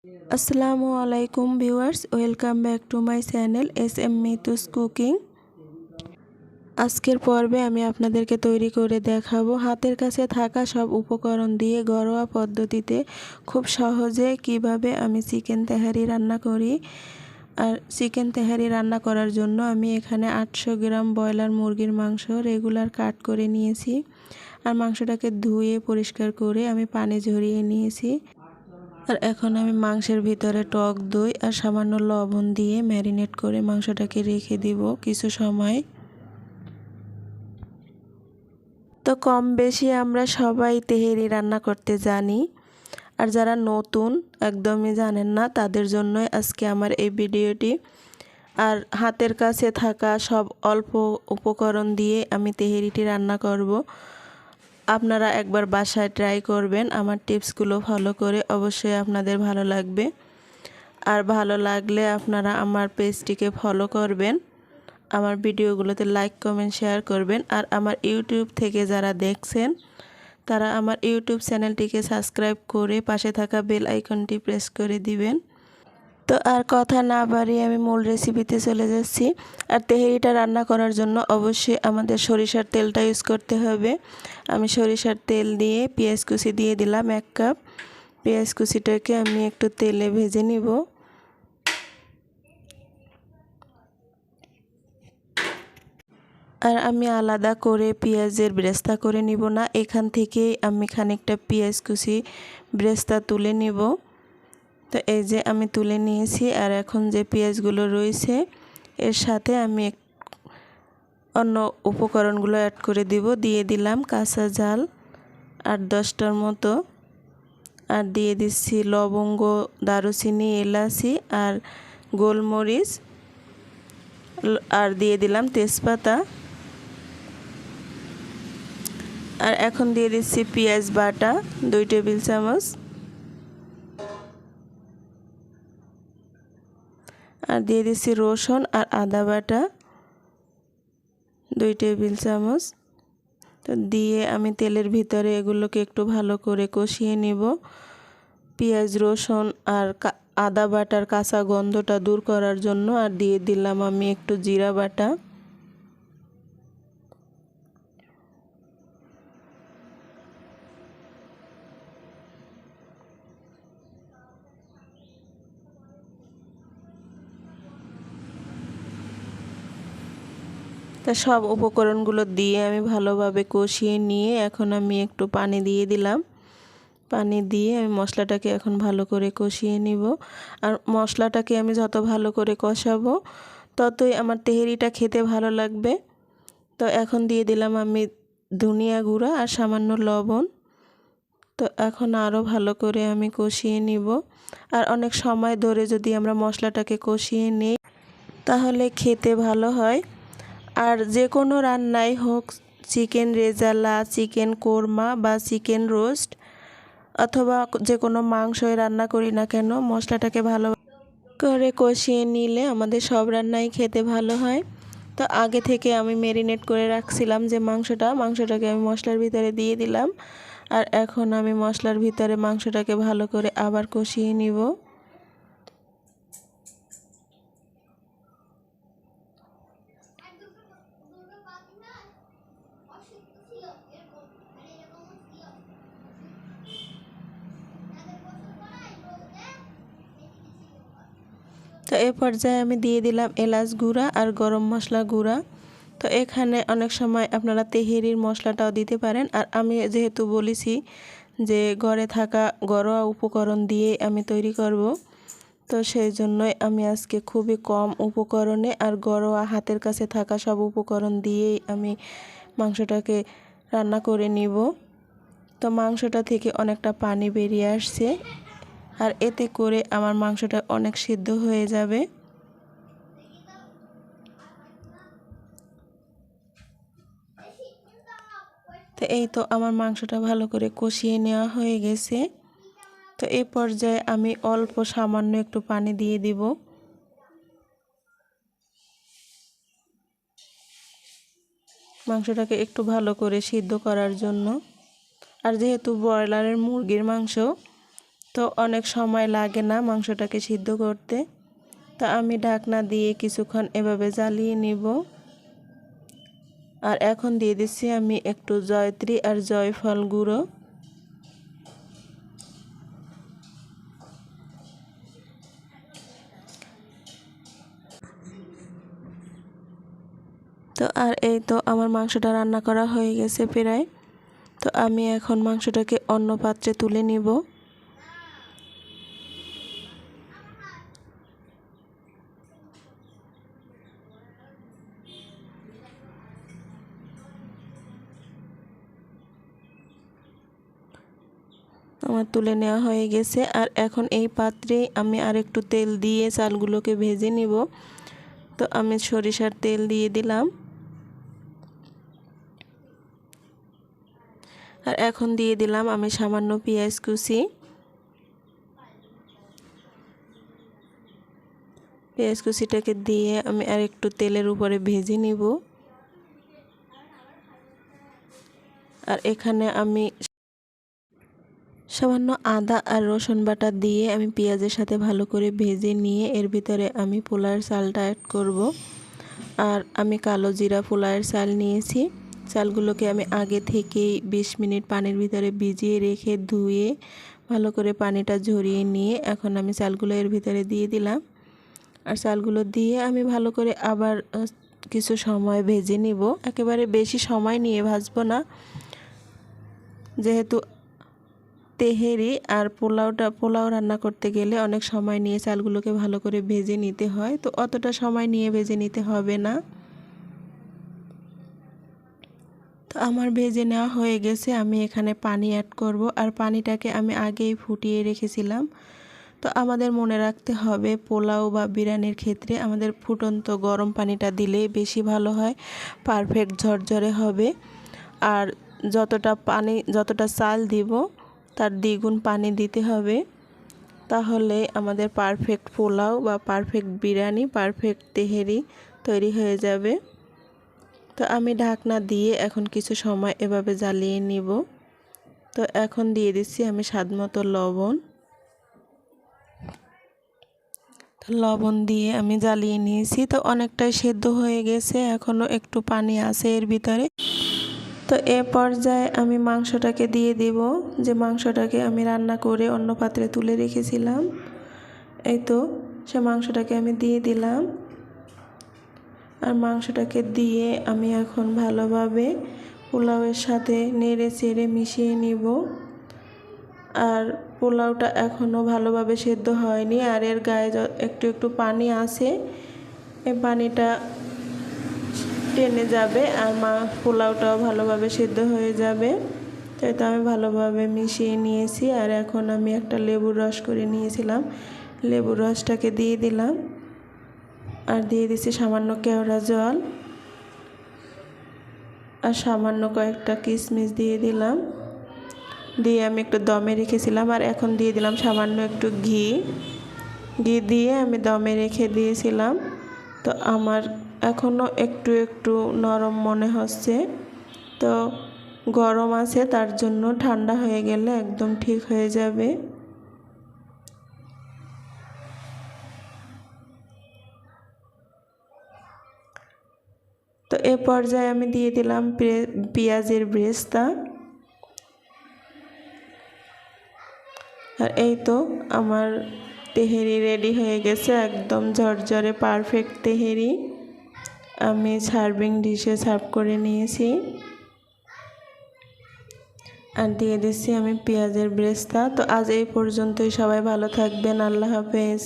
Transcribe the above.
আসসালামু আলাইকুম viewers, welcome back to my channel SM Mitu's cooking. আজকের পর্বে আমি আপনাদেরকে তৈরি করে দেখাবো হাতের কাছে থাকা সব উপকরণ দিয়ে ঘরোয়া পদ্ধতিতে খুব সহজে কিভাবে আমি চিকেন তেহারি রান্না করি। আর চিকেন তেহারি রান্না করার জন্য আমি এখানে 800 গ্রাম ব্রয়লার মুরগির মাংস রেগুলার কাট করে নিয়েছি। আর মাংসটাকে ধুয়ে পরিষ্কার করে আমি পানি ঝরিয়ে নিয়েছি। আর এখন আমি মাংসের ভিতরে টক দই আর সামান্য লবণ দিয়ে ম্যারিনেট করে মাংসটাকে রেখে দিব কিছু সময়। তো কম বেশি আমরা সবাই তেহেরি রান্না করতে জানি, আর যারা নতুন একদমই জানেন না তাদের জন্যই আজকে আমার এই ভিডিওটি। আর হাতের কাছে থাকা সব অল্প উপকরণ দিয়ে আমি তেহেরিটি রান্না করব। আপনারা একবার বাসায় ট্রাই করবেন, আমার টিপসগুলো ফলো করে অবশ্যই আপনাদের ভালো লাগবে। আর ভালো লাগলে আপনারা আমার পেজটিকে ফলো করবেন, আমার ভিডিওগুলোতে লাইক কমেন্ট শেয়ার করবেন। আর আমার ইউটিউব থেকে যারা দেখছেন তারা আমার ইউটিউব চ্যানেলটিকে সাবস্ক্রাইব করে পাশে থাকা বেল আইকনটি প্রেস করে দিবেন। তো আর কথা না বাড়িয়ে আমি মূল রেসিপিতে চলে যাচ্ছি। আর তেহেরিটা রান্না করার জন্য অবশ্যই আমাদের সরিষার তেলটা ইউজ করতে হবে। আমি সরিষার তেল দিয়ে পেঁয়াজ কুচি দিয়ে দিলাম 1 কাপ। পেঁয়াজ কুচিটাকে আমি একটু তেলে ভেজে নিব। আর আমি আলাদা করে পেঁয়াজের ব্রেস্তা করে নিব না, এখান থেকেই আমি খানিকটা পেঁয়াজ কুচি ব্রেস্তা তুলে নিব। তো এই যে আমি তুলে নিয়েছি। আর এখন যে পেঁয়াজগুলো রয়েছে এর সাথে আমি অন্য উপকরণগুলো অ্যাড করে দিব। দিয়ে দিলাম কাঁচা ঝাল 8-10টার মতো, আর দিয়ে দিচ্ছি লবঙ্গ, দারুচিনি, এলাচি আর গোলমরিচ, আর দিয়ে দিলাম তেজপাতা। আর এখন দিয়ে দিচ্ছি পেঁয়াজ বাটা 2 টেবিল চামচ, আর দিয়ে দিচ্ছি রসুন আর আদা বাটা 2 টেবিল চামচ। তো দিয়ে আমি তেলের ভিতরে এগুলোকে একটু ভালো করে কষিয়ে নিব। পেঁয়াজ, রসুন আর আদা বাটার কাঁচা গন্ধটা দূর করার জন্য। আর দিয়ে দিলাম আমি একটু জিরা বাটা। তা সব উপকরণগুলো দিয়ে আমি ভালোভাবে কষিয়ে নিয়ে এখন আমি একটু পানি দিয়ে দিলাম। পানি দিয়ে আমি মশলাটাকে এখন ভালো করে কষিয়ে নিব। আর মশলাটাকে আমি যত ভালো করে কষাবো ততই আমার তেহেরিটা খেতে ভালো লাগবে। তো এখন দিয়ে দিলাম আমি ধনিয়া গুঁড়া আর সামান্য লবণ। তো এখন আরও ভালো করে আমি কষিয়ে নিব। আর অনেক সময় ধরে যদি আমরা মশলাটাকে কষিয়ে নিই তাহলে খেতে ভালো হয়। আর যে কোনো রান্নাই হোক, চিকেন রেজালা, চিকেন কোরমা বা চিকেন রোস্ট অথবা যে কোনো মাংসই রান্না করি না কেন, মশলাটাকে ভালো করে কষিয়ে নিলে আমাদের সব রান্নাই খেতে ভালো হয়। তো আগে থেকে আমি ম্যারিনেট করে রাখছিলাম যে মাংসটাকে আমি মশলার ভিতরে দিয়ে দিলাম। আর এখন আমি মশলার ভিতরে মাংসটাকে ভালো করে আবার কষিয়ে নিব। তো এই পর্যায়ে আমি দিয়ে দিলাম এলাচ গুঁড়া আর গরম মশলা গুঁড়া। তো এখানে অনেক সময় আপনারা তেহেরির মশলাটাও দিতে পারেন। আর আমি যেহেতু বলেছি যে ঘরে থাকা ঘরোয়া উপকরণ দিয়ে আমি তৈরি করব, তো সেই জন্যই আমি আজকে খুবই কম উপকরণে আর ঘরোয়া হাতের কাছে থাকা সব উপকরণ দিয়েই আমি মাংসটাকে রান্না করে নিব। তো মাংসটা থেকে অনেকটা পানি বেরিয়ে আসছে, আর এতে করে আমার মাংসটা অনেক সিদ্ধ হয়ে যাবে। তো এই তো আমার মাংসটা ভালো করে কষিয়ে নেওয়া হয়ে গেছে। তো এই পর্যায়ে আমি অল্প সামান্য একটু পানি দিয়ে দিব। মাংসটাকে একটু ভালো করে সিদ্ধ করার জন্য। আর যেহেতু ব্রয়লারের মুরগির মাংস, তো অনেক সময় লাগে না মাংসটাকে সিদ্ধ করতে। তো আমি ঢাকনা দিয়ে কিছুক্ষণ এভাবে জ্বালিয়ে নিব। আর এখন দিয়ে দিচ্ছি আমি একটু জয়ত্রী আর জয়ফল গুঁড়ো। তো আর এই তো আমার মাংসটা রান্না করা হয়ে গেছে প্রায়। তো আমি এখন মাংসটাকে অন্য পাত্রে তুলে নিব। আমার তুলে নেওয়া হয়ে গেছে। আর এখন এই পাত্রে আমি আর একটু তেল দিয়ে চালগুলোকে ভেজে নিব। তো আমি সরিষার তেল দিয়ে দিলাম। আর এখন দিয়ে দিলাম আমি সামান্য পেঁয়াজ কুচি। পেঁয়াজ কুচিটাকে দিয়ে আমি আর একটু তেলের উপরে ভেজে নিব। আর এখানে আমি সামান্য আদা আর রসুন বাটা দিয়ে আমি পেঁয়াজের সাথে ভালো করে ভেজে নিয়ে এর ভিতরে আমি পোলাওয়ের চালটা অ্যাড করব। আর আমি কালো জিরা পোলাওয়ের চাল নিয়েছি। চালগুলোকে আমি আগে থেকেই 20 মিনিট পানির ভিতরে ভিজিয়ে রেখে ধুয়ে ভালো করে পানিটা ঝরিয়ে নিয়ে এখন আমি চালগুলো এর ভিতরে দিয়ে দিলাম। আর চালগুলো দিয়ে আমি ভালো করে আবার কিছু সময় ভেজে নিব। একেবারে বেশি সময় নিয়ে ভাজবো না, যেহেতু তেহেরি আর পোলাও রান্না করতে গেলে অনেক সময় নিয়ে চালগুলোকে ভালো করে ভেজে নিতে হয়। তো অতটা সময় নিয়ে ভেজে নিতে হবে না। তো আমার ভেজে নেওয়া হয়ে গেছে। আমি এখানে পানি অ্যাড করব। আর পানিটাকে আমি আগেই ফুটিয়ে রেখেছিলাম। তো আমাদের মনে রাখতে হবে পোলাও বা বিরিয়ানির ক্ষেত্রে আমাদের ফুটন্ত গরম পানিটা দিলেই বেশি ভালো হয়, পারফেক্ট ঝরঝরে হবে। আর যতটা চাল দিব তার দ্বিগুণ পানি দিতে হবে, তাহলে আমাদের পারফেক্ট পোলাও বা পারফেক্ট বিরিয়ানি, পারফেক্ট তেহেরি তৈরি হয়ে যাবে। তো আমি ঢাকনা দিয়ে এখন কিছু সময় এভাবে জ্বালিয়ে নিব। তো এখন দিয়ে দিচ্ছি আমি স্বাদমতো লবণ। লবণ দিয়ে আমি জ্বালিয়ে নিয়েছি। তো অনেকটাই সেদ্ধ হয়ে গেছে, এখনও একটু পানি আছে এর ভিতরে। তো এ পর্যায়ে আমি মাংসটাকে দিয়ে দিব, যে মাংসটাকে আমি রান্না করে অন্য পাত্রে তুলে রেখেছিলাম। এই তো সে মাংসটাকে আমি দিয়ে দিলাম। আর মাংসটাকে দিয়ে আমি এখন ভালোভাবে পোলাওয়ের সাথে নেড়ে চেড়ে মিশিয়ে নিব। আর পোলাওটা এখনও ভালোভাবে সেদ্ধ হয়নি, আর এর গায়ে একটু একটু পানি আছে। এই পানিটা টেনে যাবে আর পোলাওটাও ভালোভাবে সেদ্ধ হয়ে যাবে। তাই তো আমি ভালোভাবে মিশিয়ে নিয়েছি। আর এখন আমি একটা লেবুর রস করে নিয়েছিলাম, লেবুর রসটাকে দিয়ে দিলাম। আর দিয়ে দিচ্ছি সামান্য কেওড়া জল আর সামান্য কয়েকটা কিশমিশ দিয়ে দিলাম। দিয়ে আমি একটু দমে রেখেছিলাম। আর এখন দিয়ে দিলাম সামান্য একটু ঘি দিয়ে আমি দমে রেখে দিয়েছিলাম। তো আমার এখনও একটু একটু নরম মনে হচ্ছে। তো গরম আছে, তার জন্য ঠান্ডা হয়ে গেলে একদম ঠিক হয়ে যাবে। তো এ পর্যায়ে আমি দিয়ে দিলাম পেঁয়াজের ব্রেস্তা। আর এই তো আমার তেহেরি রেডি হয়ে গেছে, একদম ঝরঝরে পারফেক্ট তেহেরি। আমি সার্ভিং ডিশে সার্ভ করে নিয়েছি। আর দিয়ে দিচ্ছি আমি পেঁয়াজের ব্রেস্তা। তো আজ এই পর্যন্তই, সবাই ভালো থাকবেন। আল্লাহ হাফেজ।